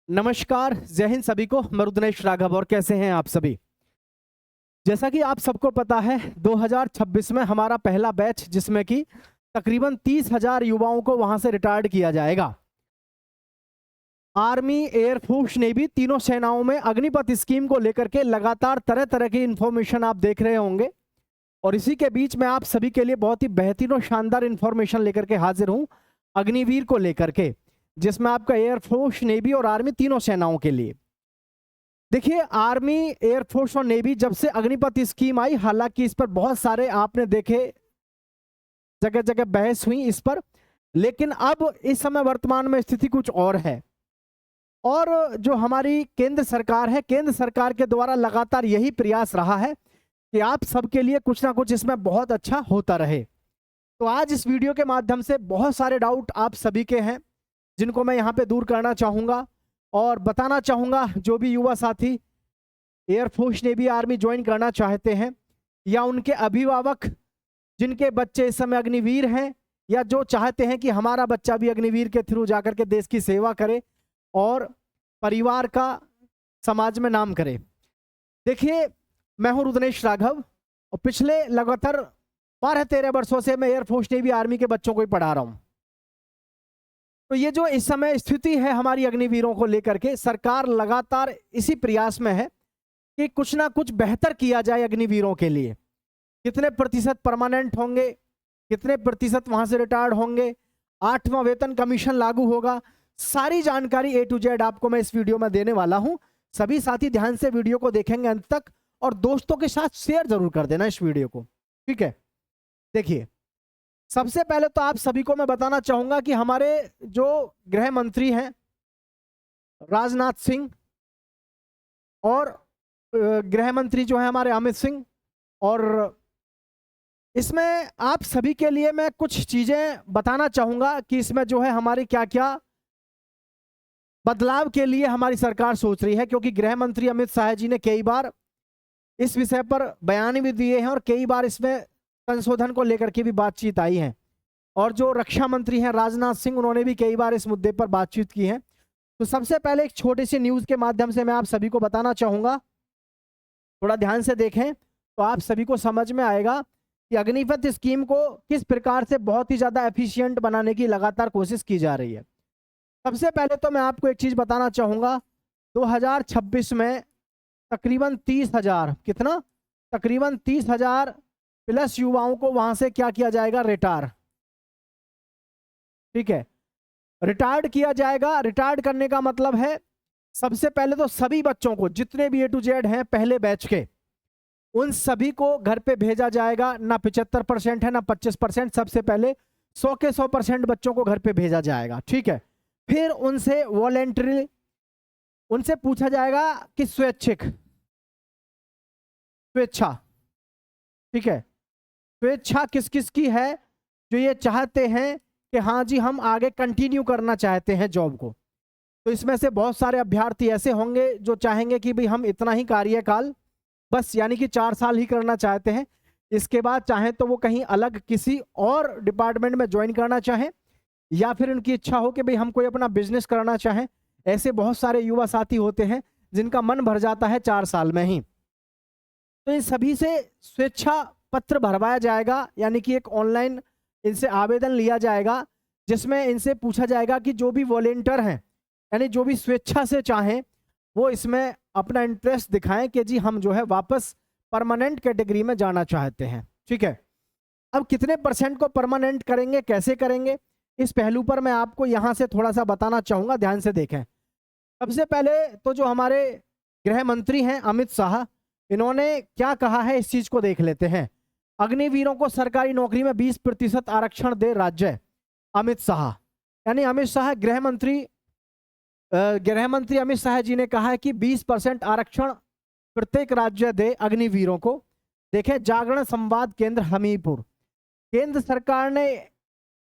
नमस्कार, जय हिंद सभी को। मैं रुद्रेश राघव और कैसे हैं आप सभी। जैसा कि आप सबको पता है 2026 में हमारा पहला बैच जिसमें कि तकरीबन 30,000 युवाओं को वहां से रिटायर्ड किया जाएगा। आर्मी, एयरफोर्स, नेवी तीनों सेनाओं में अग्निपथ स्कीम को लेकर के लगातार तरह तरह की इंफॉर्मेशन आप देख रहे होंगे और इसी के बीच में आप सभी के लिए बहुत ही बेहतरीन और शानदार इंफॉर्मेशन लेकर के हाजिर हूं अग्निवीर को लेकर के, जिसमें आपका एयरफोर्स, नेवी और आर्मी तीनों सेनाओं के लिए। देखिए, आर्मी, एयरफोर्स और नेवी जब से अग्निपथ स्कीम आई, हालांकि इस पर बहुत सारे आपने देखे जगह जगह बहस हुई इस पर, लेकिन अब इस समय वर्तमान में स्थिति कुछ और है। और जो हमारी केंद्र सरकार है, केंद्र सरकार के द्वारा लगातार यही प्रयास रहा है कि आप सबके लिए कुछ ना कुछ इसमें बहुत अच्छा होता रहे। तो आज इस वीडियो के माध्यम से बहुत सारे डाउट आप सभी के हैं जिनको मैं यहाँ पे दूर करना चाहूँगा और बताना चाहूँगा। जो भी युवा साथी एयरफोर्स, नेवी, आर्मी ज्वाइन करना चाहते हैं या उनके अभिभावक जिनके बच्चे इस समय अग्निवीर हैं या जो चाहते हैं कि हमारा बच्चा भी अग्निवीर के थ्रू जाकर के देश की सेवा करे और परिवार का, समाज में नाम करे। देखिए, मैं हूं रुद्रेश राघव और पिछले लगातार 12-13 वर्षों से मैं एयरफोर्स, नेवी, आर्मी के बच्चों को ही पढ़ा रहा हूं। तो ये जो इस समय स्थिति है हमारी अग्निवीरों को लेकर के, सरकार लगातार इसी प्रयास में है कि कुछ ना कुछ बेहतर किया जाए अग्निवीरों के लिए। कितने प्रतिशत परमानेंट होंगे, कितने प्रतिशत वहां से रिटायर्ड होंगे, 8वां वेतन कमीशन लागू होगा, सारी जानकारी A to Z आपको मैं इस वीडियो में देने वाला हूं। सभी साथी ध्यान से वीडियो को देखेंगे अंत तक और दोस्तों के साथ शेयर जरूर कर देना इस वीडियो को, ठीक है। देखिए, सबसे पहले तो आप सभी को मैं बताना चाहूंगा कि हमारे जो गृह मंत्री हैं राजनाथ सिंह और गृह मंत्री जो है हमारे अमित सिंह, और इसमें आप सभी के लिए मैं कुछ चीजें बताना चाहूंगा कि इसमें जो है हमारी क्या क्या बदलाव के लिए हमारी सरकार सोच रही है, क्योंकि गृह मंत्री अमित शाह जी ने कई बार इस विषय पर बयान भी दिए हैं और कई बार इसमें संशोधन को लेकर के भी बातचीत आई है। और जो रक्षा मंत्री हैं राजनाथ सिंह, उन्होंने भी कई बार इस मुद्दे पर बातचीत की है। तो सबसे पहले एक छोटी सी न्यूज के माध्यम से मैं आप सभी को बताना चाहूंगा, थोड़ा ध्यान से देखें तो आप सभी को समझ में आएगा कि अग्निपथ स्कीम को किस प्रकार से बहुत ही ज्यादा एफिशिएंट बनाने की लगातार कोशिश की जा रही है। सबसे पहले तो मैं आपको एक चीज बताना चाहूंगा, 2026 में तकरीबन 30,000, कितना, तकरीबन 30,000 प्लस युवाओं को वहां से क्या किया जाएगा, रिटायर, ठीक है, रिटायर्ड किया जाएगा। रिटायर्ड करने का मतलब है सबसे पहले तो सभी बच्चों को, जितने भी A to Z हैं पहले बैच के, उन सभी को घर पे भेजा जाएगा। ना 75% है ना 25%, सबसे पहले 100 के 100% बच्चों को घर पे भेजा जाएगा, ठीक है। फिर उनसे वॉलेंटरी उनसे पूछा जाएगा कि स्वेच्छा, ठीक है, स्वेच्छा किस किस की है जो ये चाहते हैं कि हाँ जी हम आगे कंटिन्यू करना चाहते हैं जॉब को। तो इसमें से बहुत सारे अभ्यर्थी ऐसे होंगे जो चाहेंगे कि भाई हम इतना ही कार्यकाल, बस यानी कि 4 साल ही करना चाहते हैं, इसके बाद चाहें तो वो कहीं अलग किसी और डिपार्टमेंट में ज्वाइन करना चाहें, या फिर उनकी इच्छा हो कि भाई हम कोई अपना बिजनेस करना चाहें। ऐसे बहुत सारे युवा साथी होते हैं जिनका मन भर जाता है 4 साल में ही। तो इन सभी से स्वेच्छा पत्र भरवाया जाएगा, यानी कि एक ऑनलाइन इनसे आवेदन लिया जाएगा जिसमें इनसे पूछा जाएगा कि जो भी वॉलेंटियर हैं, यानी जो भी स्वेच्छा से चाहें, वो इसमें अपना इंटरेस्ट दिखाएं कि जी हम जो है वापस परमानेंट कैटेगरी में जाना चाहते हैं, ठीक है। अब कितने % को परमानेंट करेंगे, कैसे करेंगे, इस पहलू पर मैं आपको यहां से थोड़ा सा बताना चाहूंगा, ध्यान से देखें। सबसे पहले तो जो हमारे गृह मंत्री हैं अमित शाह, इन्होंने क्या कहा है इस चीज को देख लेते हैं। अग्निवीरों को सरकारी नौकरी में 20% आरक्षण दे राज्य, अमित शाह, यानी अमित शाह गृह मंत्री अमित शाह जी ने कहा है कि 20% आरक्षण प्रत्येक राज्य दे अग्निवीरों को। देखें, जागरण संवाद केंद्र हमीरपुर, केंद्र सरकार ने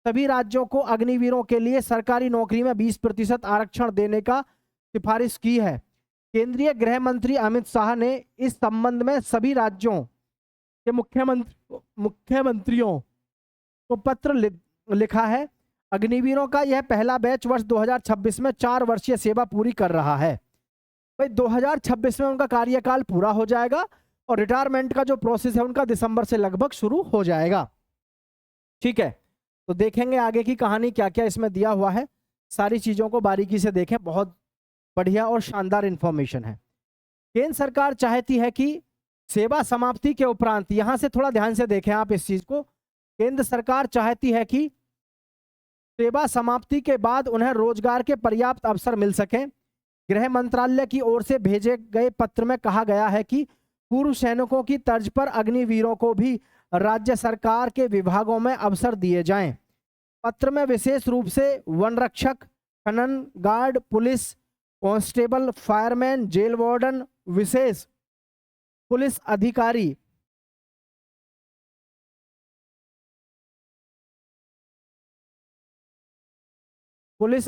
सभी राज्यों को अग्निवीरों के लिए सरकारी नौकरी में 20% आरक्षण देने का सिफारिश की है। केंद्रीय गृह मंत्री अमित शाह ने इस संबंध में सभी राज्यों के मुख्यमंत्रियों को पत्र लिखा है। अग्निवीरों का यह पहला बैच वर्ष 2026 में 4 वर्षीय सेवा पूरी कर रहा है। भाई 2026 में उनका कार्यकाल पूरा हो जाएगा और रिटायरमेंट का जो प्रोसेस है उनका दिसंबर से लगभग शुरू हो जाएगा। ठीक है, तो देखेंगे आगे की कहानी क्या क्या इसमें दिया हुआ है, सारी चीजों को बारीकी से देखें, बहुत बढ़िया और शानदार इंफॉर्मेशन है। केंद्र सरकार चाहती है कि सेवा समाप्ति के उपरांत, यहां से थोड़ा ध्यान से देखें आप इस चीज को, केंद्र सरकार चाहती है कि सेवा समाप्ति के बाद उन्हें रोजगार के पर्याप्त अवसर मिल सकें। गृह मंत्रालय की ओर से भेजे गए पत्र में कहा गया है कि पूर्व सैनिकों की तर्ज पर अग्निवीरों को भी राज्य सरकार के विभागों में अवसर दिए जाएं। पत्र में विशेष रूप से वन रक्षक, खनन गार्ड, police constable, fireman, jail warden, विशेष पुलिस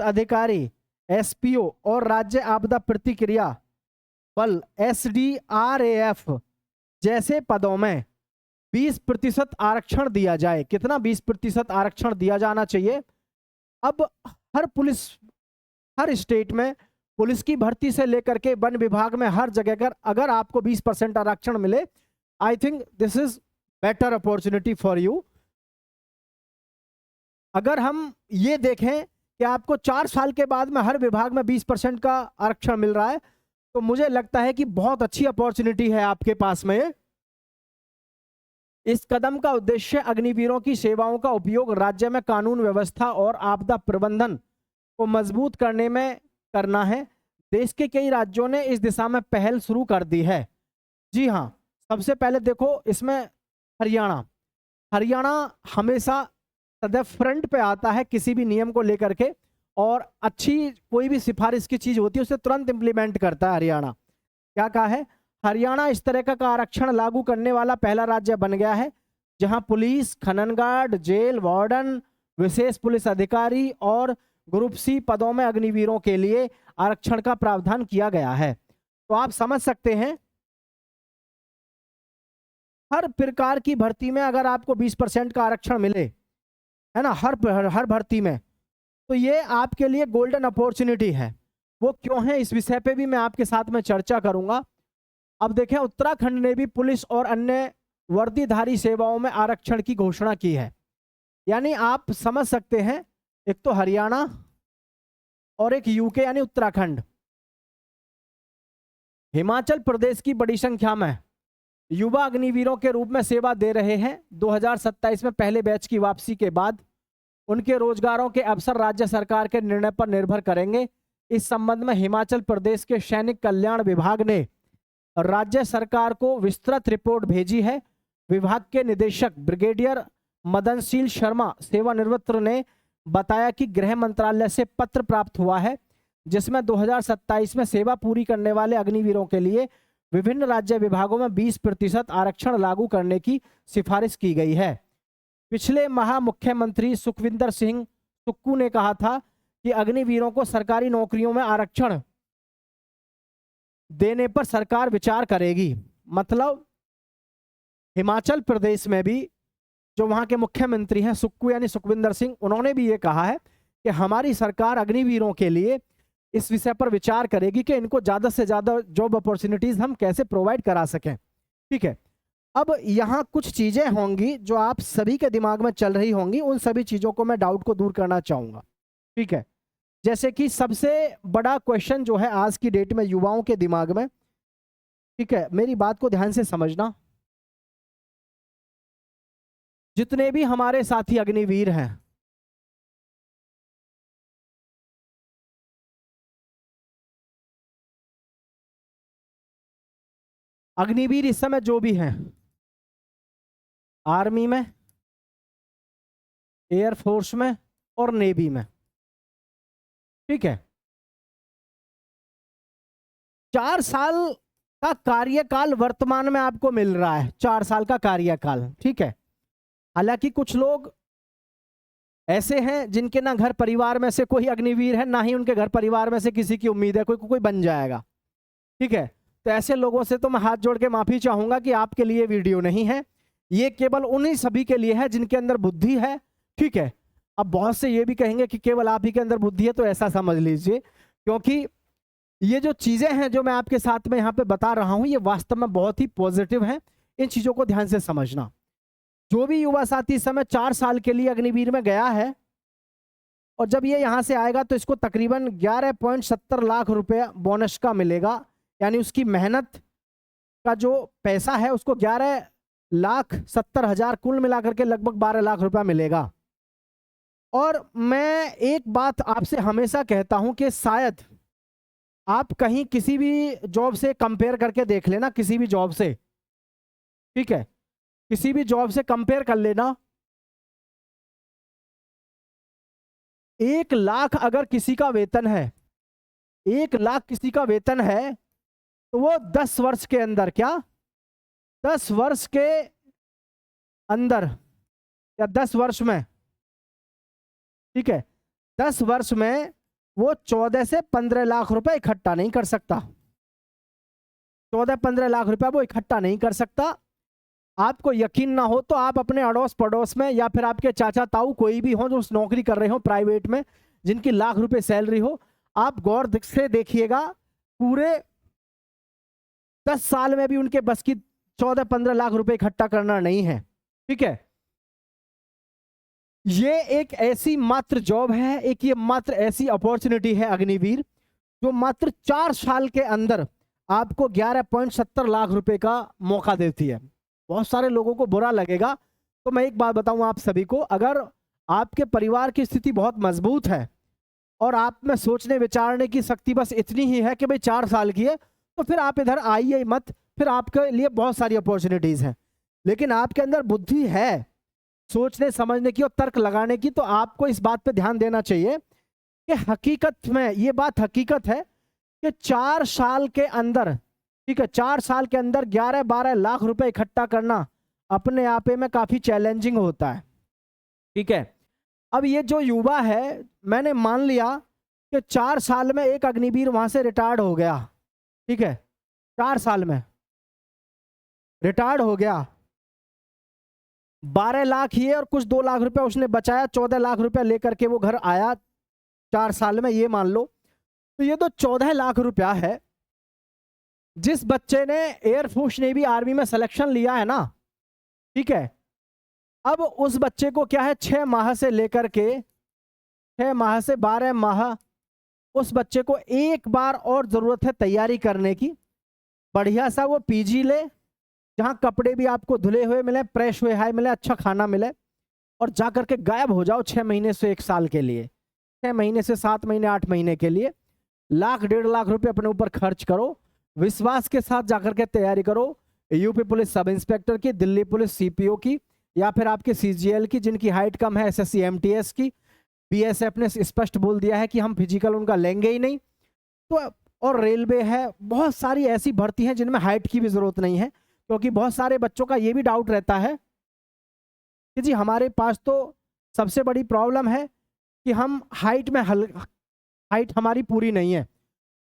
अधिकारी एसपीओ और राज्य आपदा प्रतिक्रिया बल एसडीआरएफ जैसे पदों में 20% आरक्षण दिया जाए। कितना? 20% आरक्षण दिया जाना चाहिए। अब हर स्टेट में पुलिस की भर्ती से लेकर के वन विभाग में हर जगह अगर आपको 20% आरक्षण मिले, I think this is better opportunity for you. अगर हम ये देखें कि आपको 4 साल के बाद में हर विभाग में 20% का आरक्षण मिल रहा है, तो मुझे लगता है कि बहुत अच्छी अपॉर्चुनिटी है आपके पास में। इस कदम का उद्देश्य अग्निवीरों की सेवाओं का उपयोग राज्य में कानून व्यवस्था और आपदा प्रबंधन को मजबूत करने में करना है। देश के कई राज्यों ने इस दिशा में पहल शुरू कर दी है। जी हाँ, सबसे पहले देखो इसमें हरियाणा हमेशा सदैव फ्रंट पे आता है किसी भी नियम को लेकर के, और अच्छी कोई भी सिफारिश की चीज होती है उसे तुरंत इंप्लीमेंट करता है हरियाणा। क्या कहा है? हरियाणा इस तरह का आरक्षण लागू करने वाला पहला राज्य बन गया है जहां पुलिस, खनन गार्ड, जेल वार्डन, विशेष पुलिस अधिकारी और ग्रुप सी पदों में अग्निवीरों के लिए आरक्षण का प्रावधान किया गया है। तो आप समझ सकते हैं हर प्रकार की भर्ती में अगर आपको 20% का आरक्षण मिले, है ना, हर भर्ती में, तो ये आपके लिए गोल्डन अपॉर्चुनिटी है। वो क्यों है इस विषय पे भी मैं आपके साथ में चर्चा करूंगा। अब देखें, उत्तराखंड ने भी पुलिस और अन्य वर्दीधारी सेवाओं में आरक्षण की घोषणा की है। यानी आप समझ सकते हैं, एक तो हरियाणा और एक यूके यानी उत्तराखंड। हिमाचल प्रदेश की बड़ी संख्या में युवा अग्निवीरों के रूप में सेवा दे रहे हैं। 2027 में पहले बैच की वापसी के बाद उनके रोजगारों के अवसर राज्य सरकार के निर्णय पर निर्भर करेंगे। इस संबंध में हिमाचल प्रदेश के सैनिक कल्याण विभाग ने राज्य सरकार को विस्तृत रिपोर्ट भेजी है। विभाग के निदेशक ब्रिगेडियर मदनशील शर्मा सेवानिवृत्त ने बताया कि गृह मंत्रालय से पत्र प्राप्त हुआ है जिसमें 2027 में सेवा पूरी करने वाले अग्निवीरों के लिए विभिन्न राज्य विभागों में 20% आरक्षण लागू करने की सिफारिश की गई है। पिछले माह मुख्यमंत्री सुखविंदर सिंह सुक्खू ने कहा था कि अग्निवीरों को सरकारी नौकरियों में आरक्षण देने पर सरकार विचार करेगी। मतलब हिमाचल प्रदेश में भी जो वहां के मुख्यमंत्री हैं सुक्खू यानी सुखविंदर सिंह, उन्होंने भी ये कहा है कि हमारी सरकार अग्निवीरों के लिए इस विषय पर विचार करेगी कि इनको ज्यादा से ज्यादा जॉब अपॉर्चुनिटीज हम कैसे प्रोवाइड करा सकें। ठीक है, अब यहाँ कुछ चीजें होंगी जो आप सभी के दिमाग में चल रही होंगी, उन सभी चीजों को मैं डाउट को दूर करना चाहूंगा। ठीक है, जैसे कि सबसे बड़ा क्वेश्चन जो है आज की डेट में युवाओं के दिमाग में, ठीक है, मेरी बात को ध्यान से समझना, जितने भी हमारे साथी अग्निवीर हैं, अग्निवीर इस समय जो भी हैं आर्मी में, एयरफोर्स में और नेवी में, ठीक है, 4 साल का कार्यकाल वर्तमान में आपको मिल रहा है, 4 साल का कार्यकाल। ठीक है, हालांकि कुछ लोग ऐसे हैं जिनके ना घर परिवार में से कोई अग्निवीर है, ना ही उनके घर परिवार में से किसी की उम्मीद है कोई बन जाएगा। ठीक है, तो ऐसे लोगों से तो मैं हाथ जोड़ के माफी चाहूंगा कि आपके लिए वीडियो नहीं है, ये केवल उन्हीं सभी के लिए है जिनके अंदर बुद्धि है। ठीक है, अब बहुत से ये भी कहेंगे कि केवल आप ही के अंदर बुद्धि है, तो ऐसा समझ लीजिए, क्योंकि ये जो चीजें हैं जो मैं आपके साथ में यहाँ पे बता रहा हूँ, ये वास्तव में बहुत ही पॉजिटिव है। इन चीजों को ध्यान से समझना। जो भी युवा साथी इस समय 4 साल के लिए अग्निवीर में गया है, और जब ये यहाँ से आएगा तो इसको तकरीबन 11.70 लाख रुपए बोनस का मिलेगा। यानी उसकी मेहनत का जो पैसा है उसको 11,70,000 कुल मिलाकर के लगभग 12 लाख रुपया मिलेगा। और मैं एक बात आपसे हमेशा कहता हूं कि शायद आप कहीं किसी भी जॉब से कंपेयर करके देख लेना, किसी भी जॉब से, ठीक है, किसी भी जॉब से कंपेयर कर लेना। 1 लाख अगर किसी का वेतन है, 1 लाख किसी का वेतन है, तो वो 10 वर्ष के अंदर, क्या 10 वर्ष के अंदर या 10 वर्ष में, ठीक है, 10 वर्ष में वो 14 से 15 लाख रुपए इकट्ठा नहीं कर सकता। 14-15 लाख रुपए वो इकट्ठा नहीं कर सकता। आपको यकीन ना हो तो आप अपने अड़ोस पड़ोस में या फिर आपके चाचा ताऊ कोई भी हो जो नौकरी कर रहे हो प्राइवेट में, जिनकी लाख रुपए सैलरी हो, आप गौर से देखिएगा, पूरे 10 साल में भी उनके बस की 14-15 लाख रुपए इकट्ठा करना नहीं है। ठीक है, ये एक ऐसी मात्र जॉब है, एक ये मात्र ऐसी अपॉर्चुनिटी है अग्निवीर, जो मात्र 4 साल के अंदर आपको 11.70 लाख रुपए का मौका देती है। बहुत सारे लोगों को बुरा लगेगा, तो मैं एक बात बताऊं आप सभी को, अगर आपके परिवार की स्थिति बहुत मजबूत है और आप में सोचने विचारने की शक्ति बस इतनी ही है कि भाई 4 साल की है, तो फिर आप इधर आइए मत, फिर आपके लिए बहुत सारी अपॉर्चुनिटीज हैं। लेकिन आपके अंदर बुद्धि है सोचने समझने की और तर्क लगाने की, तो आपको इस बात पे ध्यान देना चाहिए कि हकीकत में ये बात हकीकत है कि 4 साल के अंदर, ठीक है, 4 साल के अंदर 11-12 लाख रुपए इकट्ठा करना अपने आप में काफी चैलेंजिंग होता है। ठीक है, अब ये जो युवा है, मैंने मान लिया कि 4 साल में एक अग्निवीर वहां से रिटायर्ड हो गया, ठीक है, 4 साल में रिटायर्ड हो गया, 12 लाख ही है और कुछ 2 लाख रुपए उसने बचाया, 14 लाख रुपए लेकर के वो घर आया 4 साल में, ये मान लो। तो ये तो 14 लाख रुपया है। जिस बच्चे ने एयरफोर्स नेवी आर्मी में सिलेक्शन लिया है ना, ठीक है, अब उस बच्चे को क्या है, 6 माह से लेकर के 6 माह से 12 माह उस बच्चे को एक बार और जरूरत है तैयारी करने की। बढ़िया सा वो पीजी ले, जहां कपड़े भी आपको धुले हुए मिले, फ्रेश हुए हाय मिले, अच्छा खाना मिले, और जा करके गायब हो जाओ 6 महीने से 1 साल के लिए, 6 महीने से 7 महीने 8 महीने के लिए, 1-1.5 लाख रुपए अपने ऊपर खर्च करो, विश्वास के साथ जाकर के तैयारी करो, यूपी पुलिस सब इंस्पेक्टर की, दिल्ली पुलिस सीपीओ की, या फिर आपके सीजीएल की, जिनकी हाइट कम है, एसएससी एमटीएस की। बीएसएफ ने स्पष्ट बोल दिया है कि हम फिजिकल उनका लेंगे ही नहीं। तो और रेलवे है, बहुत सारी ऐसी भर्ती हैं जिनमें हाइट की भी जरूरत नहीं है, क्योंकि बहुत सारे बच्चों का ये भी डाउट रहता है कि जी हमारे पास तो सबसे बड़ी प्रॉब्लम है कि हम हाइट में हाइट हमारी पूरी नहीं है।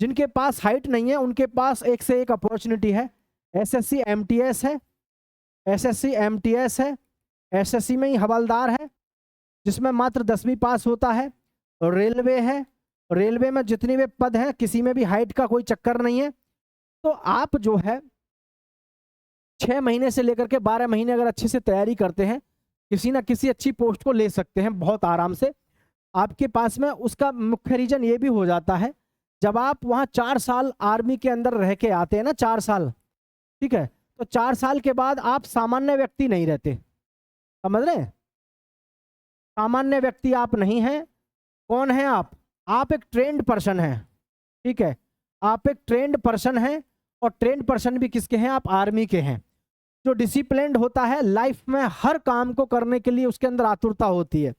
जिनके पास हाइट नहीं है उनके पास एक से एक अपॉर्चुनिटी है। एसएससी एमटीएस है, एसएससी एमटीएस है, एसएससी में ही हवलदार है जिसमें मात्र 10वीं पास होता है, और रेलवे है, रेलवे में जितने भी पद हैं किसी में भी हाइट का कोई चक्कर नहीं है। तो आप जो है 6 महीने से लेकर के 12 महीने अगर अच्छे से तैयारी करते हैं, किसी ना किसी अच्छी पोस्ट को ले सकते हैं बहुत आराम से। आपके पास में उसका मुख्य रीजन ये भी हो जाता है, जब आप वहाँ 4 साल आर्मी के अंदर रह के आते हैं ना, 4 साल, ठीक है, तो 4 साल के बाद आप सामान्य व्यक्ति नहीं रहते, समझ रहे हैं? सामान्य व्यक्ति आप नहीं हैं। कौन है आप? आप एक ट्रेंड पर्सन हैं, ठीक है, आप एक ट्रेंड पर्सन हैं, और ट्रेंड पर्सन भी किसके हैं? आप आर्मी के हैं। जो डिसिप्लिन्ड होता है लाइफ में, हर काम को करने के लिए उसके अंदर आतुरता होती है,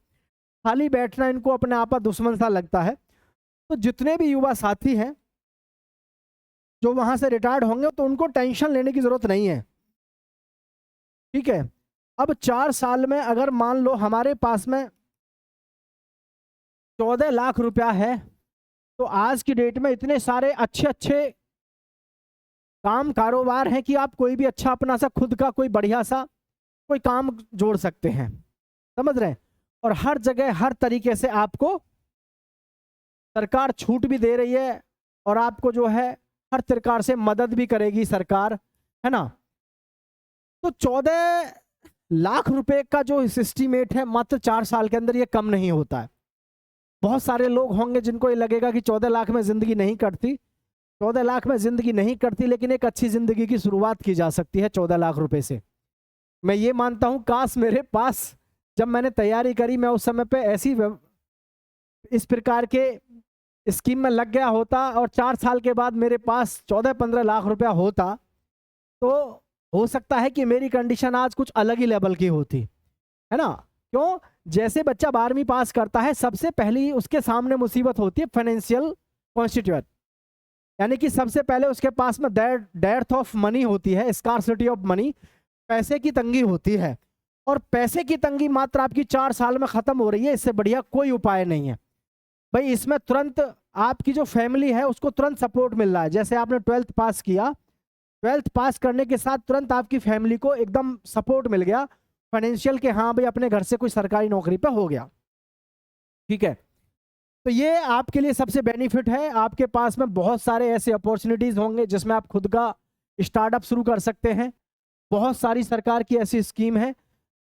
खाली बैठना इनको अपने आप दुश्मन सा लगता है। तो जितने भी युवा साथी हैं जो वहां से रिटायर्ड होंगे, तो उनको टेंशन लेने की जरूरत नहीं है, ठीक है। अब 4 साल में अगर मान लो हमारे पास में 14 लाख रुपया है, तो आज की डेट में इतने सारे अच्छे अच्छे काम कारोबार हैं कि आप कोई भी अच्छा अपना सा खुद का कोई बढ़िया सा कोई काम जोड़ सकते हैं, समझ रहे हैं? और हर जगह हर तरीके से आपको सरकार छूट भी दे रही है और आपको जो है हर प्रकार से मदद भी करेगी सरकार, है ना। तो 14 लाख रुपए का जो एस्टीमेट है मात्र 4 साल के अंदर, ये कम नहीं होता है। बहुत सारे लोग होंगे जिनको ये लगेगा कि 14 लाख में जिंदगी नहीं कटती। 14 लाख में जिंदगी नहीं कटती, लेकिन एक अच्छी जिंदगी की शुरुआत की जा सकती है 14 लाख रुपए से। मैं ये मानता हूं काश मेरे पास जब मैंने तैयारी करी मैं उस समय पे ऐसी इस प्रकार के स्कीम में लग गया होता और 4 साल के बाद मेरे पास 14-15 लाख रुपया होता, तो हो सकता है कि मेरी कंडीशन आज कुछ अलग ही लेवल की होती, है ना। क्यों? जैसे बच्चा 12वीं पास करता है सबसे पहली उसके सामने मुसीबत होती है फाइनेंशियल कॉन्स्टिट्यूट, यानी कि सबसे पहले उसके पास में डेर्थ ऑफ मनी होती है, स्कार्सिटी ऑफ मनी, पैसे की तंगी होती है। और पैसे की तंगी मात्र आपकी 4 साल में खत्म हो रही है, इससे बढ़िया कोई उपाय नहीं है भाई। इसमें तुरंत आपकी जो फैमिली है उसको तुरंत सपोर्ट मिल रहा है। जैसे आपने 12th पास किया, 12th पास करने के साथ तुरंत आपकी फैमिली को एकदम सपोर्ट मिल गया फाइनेंशियल के, हाँ भाई अपने घर से कोई सरकारी नौकरी पे हो गया, ठीक है। तो ये आपके लिए सबसे बेनिफिट है। आपके पास में बहुत सारे ऐसे अपॉर्चुनिटीज होंगे जिसमें आप खुद का स्टार्टअप शुरू कर सकते हैं। बहुत सारी सरकार की ऐसी स्कीम है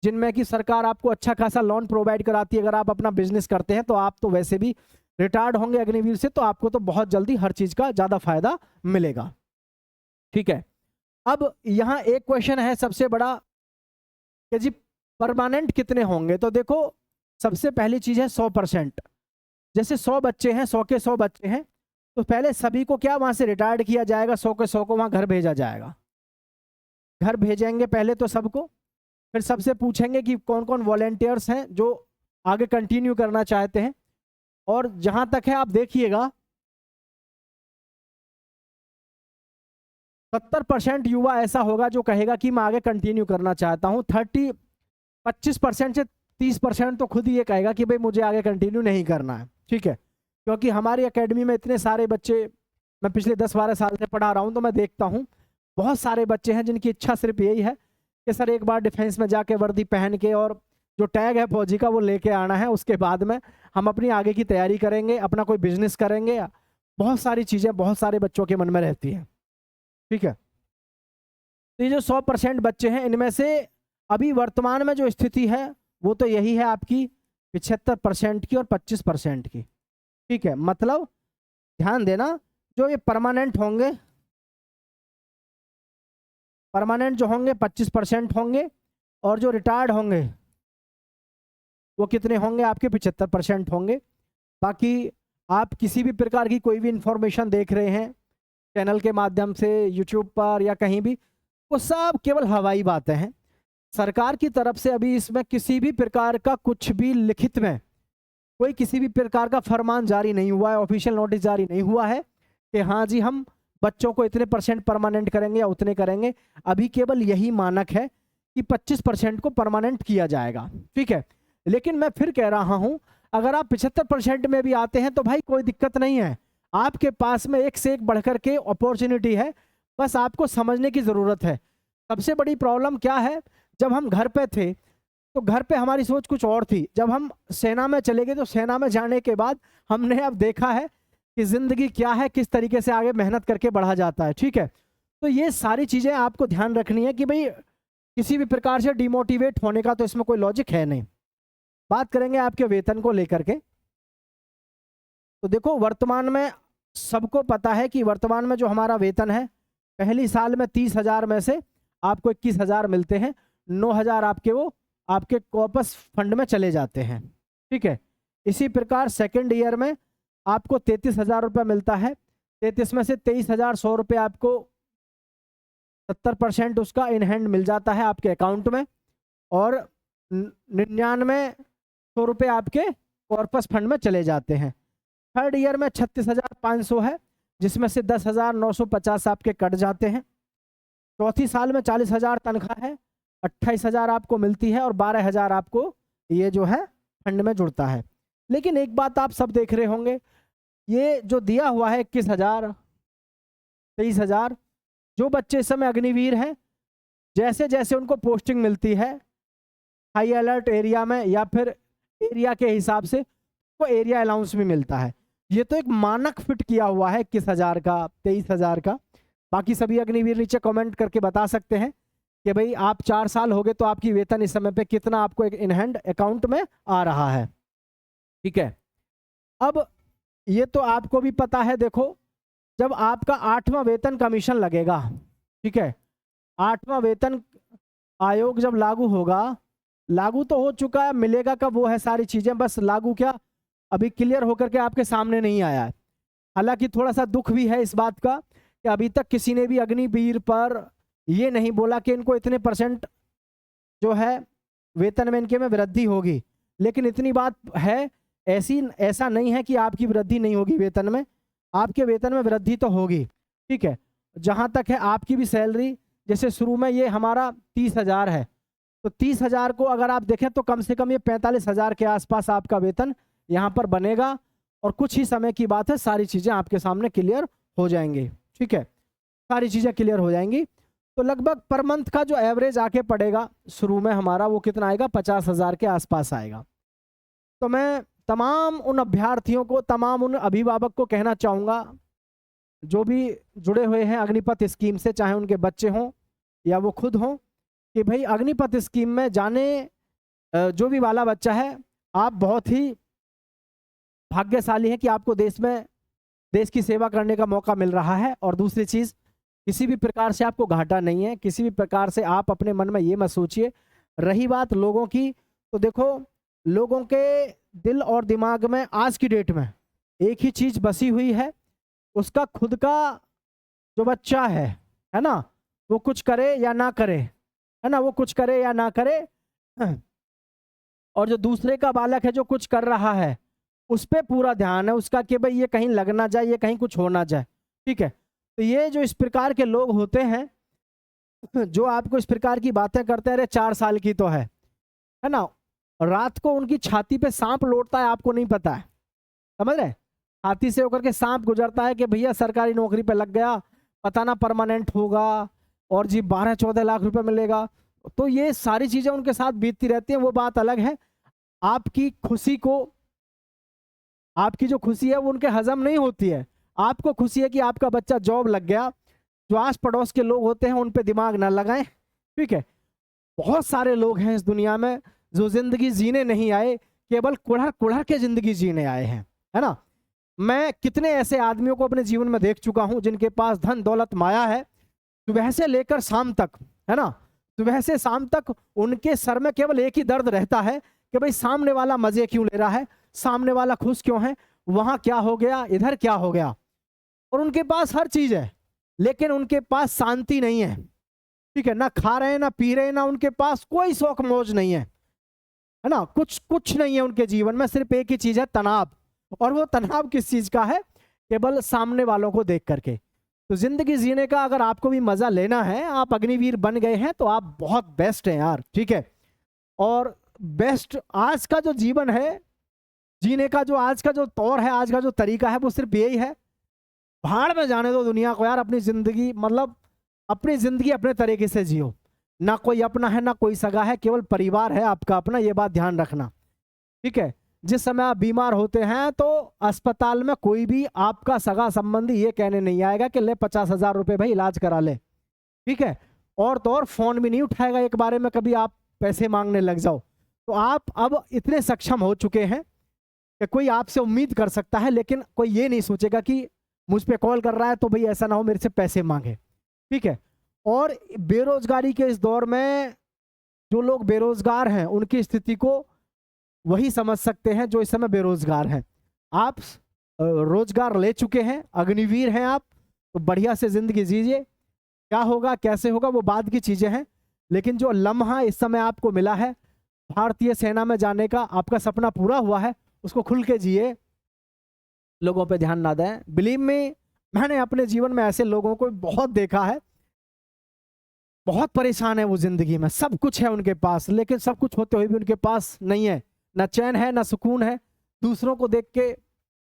जिनमें कि सरकार आपको अच्छा खासा लोन प्रोवाइड कराती है। अगर आप अपना बिजनेस करते हैं तो आप तो वैसे भी रिटायर्ड होंगे अग्निवीर से, तो आपको तो बहुत जल्दी हर चीज का ज्यादा फायदा मिलेगा, ठीक है। अब यहाँ एक क्वेश्चन है सबसे बड़ा कि जी परमानेंट कितने होंगे। तो देखो सबसे पहली चीज है 100%। जैसे 100 बच्चे हैं, 100 के 100 बच्चे हैं, तो पहले सभी को क्या वहां से रिटायर्ड किया जाएगा, 100 के 100 को वहां घर भेजा जाएगा। घर भेजेंगे पहले तो सबको, फिर सबसे पूछेंगे कि कौन कौन वॉलेंटियर्स हैं जो आगे कंटिन्यू करना चाहते हैं। और जहां तक है आप देखिएगा 70% युवा ऐसा होगा जो कहेगा कि मैं आगे कंटिन्यू करना चाहता हूं। 25% से 30% तो खुद ही ये कहेगा कि भाई मुझे आगे कंटिन्यू नहीं करना है, ठीक है। क्योंकि हमारी एकेडमी में इतने सारे बच्चे, मैं पिछले 10-12 साल से पढ़ा रहा हूं, तो मैं देखता हूं बहुत सारे बच्चे हैं जिनकी इच्छा सिर्फ यही है कि सर एक बार डिफेंस में जाके वर्दी पहन के और जो टैग है फौजी का वो लेके आना है, उसके बाद में हम अपनी आगे की तैयारी करेंगे, अपना कोई बिजनेस करेंगे। बहुत सारी चीज़ें बहुत सारे बच्चों के मन में रहती हैं, ठीक है। तो ये जो 100% बच्चे हैं इनमें से अभी वर्तमान में जो स्थिति है वो तो यही है आपकी 75% की और 25% की, ठीक है। मतलब ध्यान देना, जो ये परमानेंट होंगे, परमानेंट जो होंगे 25% होंगे, और जो रिटायर्ड होंगे वो कितने होंगे, आपके 75% होंगे। बाकी आप किसी भी प्रकार की कोई भी इंफॉर्मेशन देख रहे हैं चैनल के माध्यम से, यूट्यूब पर या कहीं भी, वो सब केवल हवाई बातें हैं। सरकार की तरफ से अभी इसमें किसी भी प्रकार का कुछ भी लिखित में कोई किसी भी प्रकार का फरमान जारी नहीं हुआ है, ऑफिशियल नोटिस जारी नहीं हुआ है कि हाँ जी हम बच्चों को इतने % परमानेंट करेंगे या उतने करेंगे। अभी केवल यही मानक है कि 25% को परमानेंट किया जाएगा, ठीक है। लेकिन मैं फिर कह रहा हूं अगर आप 75% में भी आते हैं तो भाई कोई दिक्कत नहीं है, आपके पास में एक से एक बढ़कर के अपॉर्चुनिटी है, बस आपको समझने की ज़रूरत है। सबसे बड़ी प्रॉब्लम क्या है, जब हम घर पे थे तो घर पे हमारी सोच कुछ और थी, जब हम सेना में चले गए तो सेना में जाने के बाद हमने अब देखा है कि ज़िंदगी क्या है, किस तरीके से आगे मेहनत करके बढ़ा जाता है, ठीक है। तो ये सारी चीज़ें आपको ध्यान रखनी है कि भाई किसी भी प्रकार से डिमोटिवेट होने का तो इसमें कोई लॉजिक है नहीं। बात करेंगे आपके वेतन को लेकर के, तो देखो वर्तमान में सबको पता है कि वर्तमान में जो हमारा वेतन है, पहली साल में 30,000 में से आपको 21,000 मिलते हैं, 9,000 आपके वो आपके कॉर्पस फंड में चले जाते हैं, ठीक है। इसी प्रकार सेकेंड ईयर में आपको 33,000 रुपये मिलता है, 33 में से 23,100 रुपये आपको 70% उसका इन हैंड मिल जाता है आपके अकाउंट में, और 99,100 रुपये आपके कॉर्पस फंड में चले जाते हैं। थर्ड ईयर में 36,500 है, जिसमें से 10,950 आपके कट जाते हैं। चौथी साल में 40,000 तनख्वाह है, 28,000 आपको मिलती है और 12,000 आपको ये जो है फंड में जुड़ता है। लेकिन एक बात आप सब देख रहे होंगे, ये जो दिया हुआ है 21,000 23,000, जो बच्चे इस समय अग्निवीर हैं जैसे जैसे उनको पोस्टिंग मिलती है हाई अलर्ट एरिया में या फिर एरिया के हिसाब से को एरिया अलाउंस भी मिलता है। ये तो एक मानक फिट किया हुआ है 21,000 का, 23,000 का। बाकी सभी अग्निवीर नीचे कमेंट करके बता सकते हैं कि भाई आप 4 साल हो गए तो आपकी वेतन इस समय पे कितना आपको एक इन हैंड अकाउंट में आ रहा है। ठीक है, अब ये तो आपको भी पता है। देखो, जब आपका 8वां वेतन कमीशन लगेगा, ठीक है, 8वां वेतन आयोग जब लागू होगा, लागू तो हो चुका है, मिलेगा कब वो है सारी चीजें, बस लागू क्या अभी क्लियर होकर के आपके सामने नहीं आया है। हालांकि थोड़ा सा दुख भी है इस बात का कि अभी तक किसी ने भी अग्निवीर पर ये नहीं बोला कि इनको इतने % जो है वेतन में इनके में वृद्धि होगी। लेकिन इतनी बात है, ऐसा नहीं है कि आपकी वृद्धि नहीं होगी वेतन में, आपके वेतन में वृद्धि तो होगी। ठीक है, जहां तक है आपकी भी सैलरी, जैसे शुरू में ये हमारा 30,000 है, तो 30,000 को अगर आप देखें तो कम से कम ये 45,000 के आसपास आपका वेतन यहाँ पर बनेगा। और कुछ ही समय की बात है, सारी चीज़ें आपके सामने क्लियर हो जाएंगी। ठीक है, सारी चीज़ें क्लियर हो जाएंगी। तो लगभग पर मंथ का जो एवरेज आके पड़ेगा शुरू में हमारा, वो कितना आएगा, 50,000 के आसपास आएगा। तो मैं तमाम उन अभ्यर्थियों को, तमाम उन अभिभावक को कहना चाहूँगा जो भी जुड़े हुए हैं अग्निपथ स्कीम से, चाहे उनके बच्चे हों या वो खुद हों, कि भाई अग्निपथ स्कीम में जाने जो भी वाला बच्चा है, आप बहुत ही भाग्यशाली हैं कि आपको देश की सेवा करने का मौका मिल रहा है। और दूसरी चीज़, किसी भी प्रकार से आपको घाटा नहीं है, किसी भी प्रकार से आप अपने मन में ये मत सोचिए। रही बात लोगों की, तो देखो, लोगों के दिल और दिमाग में आज की डेट में एक ही चीज़ बसी हुई है, उसका खुद का जो बच्चा है ना, वो कुछ करे या ना करे, है ना, वो कुछ करे या ना करे, और जो दूसरे का बालक है जो कुछ कर रहा है, उस पर पूरा ध्यान है उसका कि भाई ये कहीं लग ना जाए, ये कहीं कुछ हो ना जाए। ठीक है, तो ये जो इस प्रकार के लोग होते हैं, जो आपको इस प्रकार की बातें करते हैं, अरे 4 साल की तो है ना, रात को उनकी छाती पे सांप लौटता है, आपको नहीं पता है, समझ रहे, छाती से होकर के सांप गुजरता है कि भैया सरकारी नौकरी पे लग गया, पता ना परमानेंट होगा और जी 12-14 लाख रुपए मिलेगा। तो ये सारी चीजें उनके साथ बीतती रहती हैं, वो बात अलग है। आपकी खुशी को, आपकी जो खुशी है वो उनके हजम नहीं होती है। आपको खुशी है कि आपका बच्चा जॉब लग गया। जो आस पड़ोस के लोग होते हैं उन पे दिमाग ना लगाएं। ठीक है, बहुत सारे लोग हैं इस दुनिया में जो जिंदगी जीने नहीं आए, केवल कुढ़ कुढ़ के जिंदगी जीने आए हैं, है ना। मैं कितने ऐसे आदमियों को अपने जीवन में देख चुका हूं जिनके पास धन दौलत माया है, सुबह से लेकर शाम तक, है ना, सुबह से शाम तक उनके सर में केवल एक ही दर्द रहता है कि भाई सामने वाला मजे क्यों ले रहा है, सामने वाला खुश क्यों है, वहां क्या हो गया, इधर क्या हो गया। और उनके पास हर चीज है लेकिन उनके पास शांति नहीं है। ठीक है, ना खा रहे हैं ना पी रहे हैं, ना उनके पास कोई शौक मौज नहीं है ना, कुछ नहीं है उनके जीवन में, सिर्फ एक ही चीज है, तनाव। और वो तनाव किस चीज का है, केवल सामने वालों को देख करके। तो जिंदगी जीने का अगर आपको भी मजा लेना है, आप अग्निवीर बन गए हैं तो आप बहुत बेस्ट हैं यार। ठीक है, और बेस्ट आज का जो जीवन है जीने का, जो आज का जो तौर है, आज का जो तरीका है, वो सिर्फ यही है, भाड़ में जाने दो दुनिया को यार, अपनी जिंदगी, मतलब अपनी जिंदगी अपने तरीके से जियो। ना कोई अपना है ना कोई सगा है, केवल परिवार है आपका अपना, ये बात ध्यान रखना। ठीक है, जिस समय आप बीमार होते हैं तो अस्पताल में कोई भी आपका सगा संबंधी ये कहने नहीं आएगा कि ले 50,000 रुपए भाई इलाज करा ले। ठीक है, और तो और फोन भी नहीं उठाएगा एक बारे में कभी आप पैसे मांगने लग जाओ। तो आप अब इतने सक्षम हो चुके हैं कि कोई आपसे उम्मीद कर सकता है, लेकिन कोई ये नहीं सोचेगा कि मुझ पे कॉल कर रहा है तो भाई ऐसा ना हो मेरे से पैसे मांगे। ठीक है, और बेरोजगारी के इस दौर में जो लोग बेरोजगार हैं उनकी स्थिति को वही समझ सकते हैं जो इस समय बेरोजगार हैं। आप रोजगार ले चुके हैं, अग्निवीर हैं आप, तो बढ़िया से जिंदगी जीजिए। क्या होगा कैसे होगा वो बाद की चीजें हैं, लेकिन जो लम्हा इस समय आपको मिला है भारतीय सेना में जाने का, आपका सपना पूरा हुआ है, उसको खुल के जिए, लोगों पे ध्यान ना दें। बिलीव में, मैंने अपने जीवन में ऐसे लोगों को बहुत देखा है, बहुत परेशान है वो जिंदगी में, सब कुछ है उनके पास, लेकिन सब कुछ होते हुए भी उनके पास नहीं है, ना चैन है ना सुकून है, दूसरों को देख के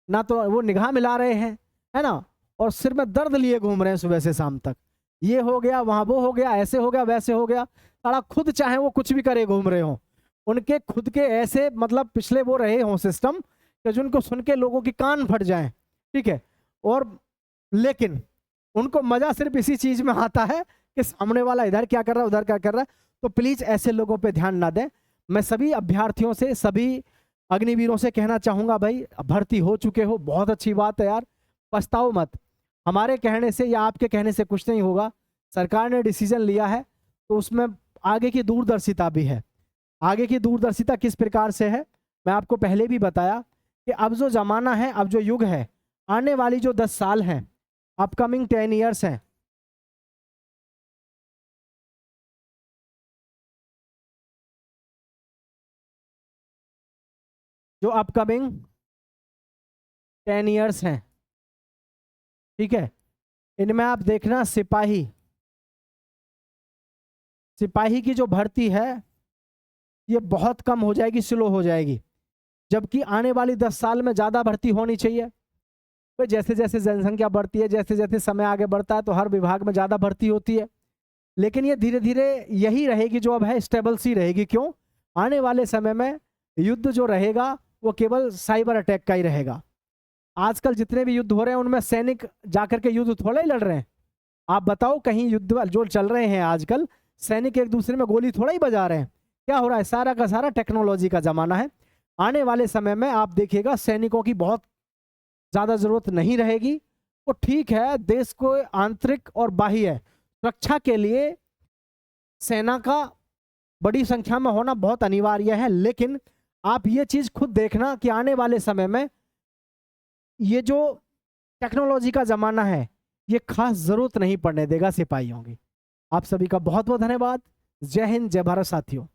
ना तो वो निगाह मिला रहे हैं, है ना, और सिर में दर्द लिए घूम रहे हैं सुबह से शाम तक। ये हो गया, वहां वो हो गया, ऐसे हो गया, वैसे हो गया, सारा खुद चाहे वो कुछ भी करे घूम रहे हो, उनके खुद के ऐसे मतलब पिछले वो रहे हों सिस्टम कि जिनको सुन के लोगों की कान फट जाएं, ठीक है। और लेकिन उनको मजा सिर्फ इसी चीज में आता है कि सामने वाला इधर क्या कर रहा है, उधर क्या कर रहा है। तो प्लीज ऐसे लोगों पे ध्यान ना दें। मैं सभी अभ्यर्थियों से, सभी अग्निवीरों से कहना चाहूंगा, भाई भर्ती हो चुके हो, बहुत अच्छी बात है यार, पछताओ मत। हमारे कहने से या आपके कहने से कुछ नहीं होगा। सरकार ने डिसीजन लिया है तो उसमें आगे की दूरदर्शिता भी है। आगे की दूरदर्शिता किस प्रकार से है, मैं आपको पहले भी बताया कि अब जो जमाना है, अब जो युग है, आने वाली जो 10 साल हैं, अपकमिंग 10 ईयर्स हैं, जो अपकमिंग 10 ईयर्स हैं, ठीक है, इनमें आप देखना सिपाही की जो भर्ती है ये बहुत कम हो जाएगी, स्लो हो जाएगी। जबकि आने वाली 10 साल में ज़्यादा भर्ती होनी चाहिए। तो जैसे जैसे जनसंख्या बढ़ती है, जैसे जैसे समय आगे बढ़ता है, तो हर विभाग में ज़्यादा भर्ती होती है। लेकिन ये धीरे धीरे यही रहेगी जो अब है, स्टेबल सी रहेगी। क्यों? आने वाले समय में युद्ध जो रहेगा वो केवल साइबर अटैक का ही रहेगा। आजकल जितने भी युद्ध हो रहे हैं उनमें सैनिक जाकर के युद्ध थोड़ा ही लड़ रहे हैं। आप बताओ, कहीं युद्ध जो चल रहे हैं आजकल, सैनिक एक दूसरे में गोली थोड़ा ही बजा रहे हैं। क्या हो रहा है? सारा का सारा टेक्नोलॉजी का जमाना है। आने वाले समय में आप देखिएगा सैनिकों की बहुत ज्यादा जरूरत नहीं रहेगी। वो ठीक है, देश को आंतरिक और बाह्य सुरक्षा के लिए सेना का बड़ी संख्या में होना बहुत अनिवार्य है। लेकिन आप ये चीज खुद देखना कि आने वाले समय में ये जो टेक्नोलॉजी का जमाना है ये खास जरूरत नहीं पड़ने देगा सिपाहियों की। आप सभी का बहुत बहुत धन्यवाद। जय हिंद, जय भारत साथियों।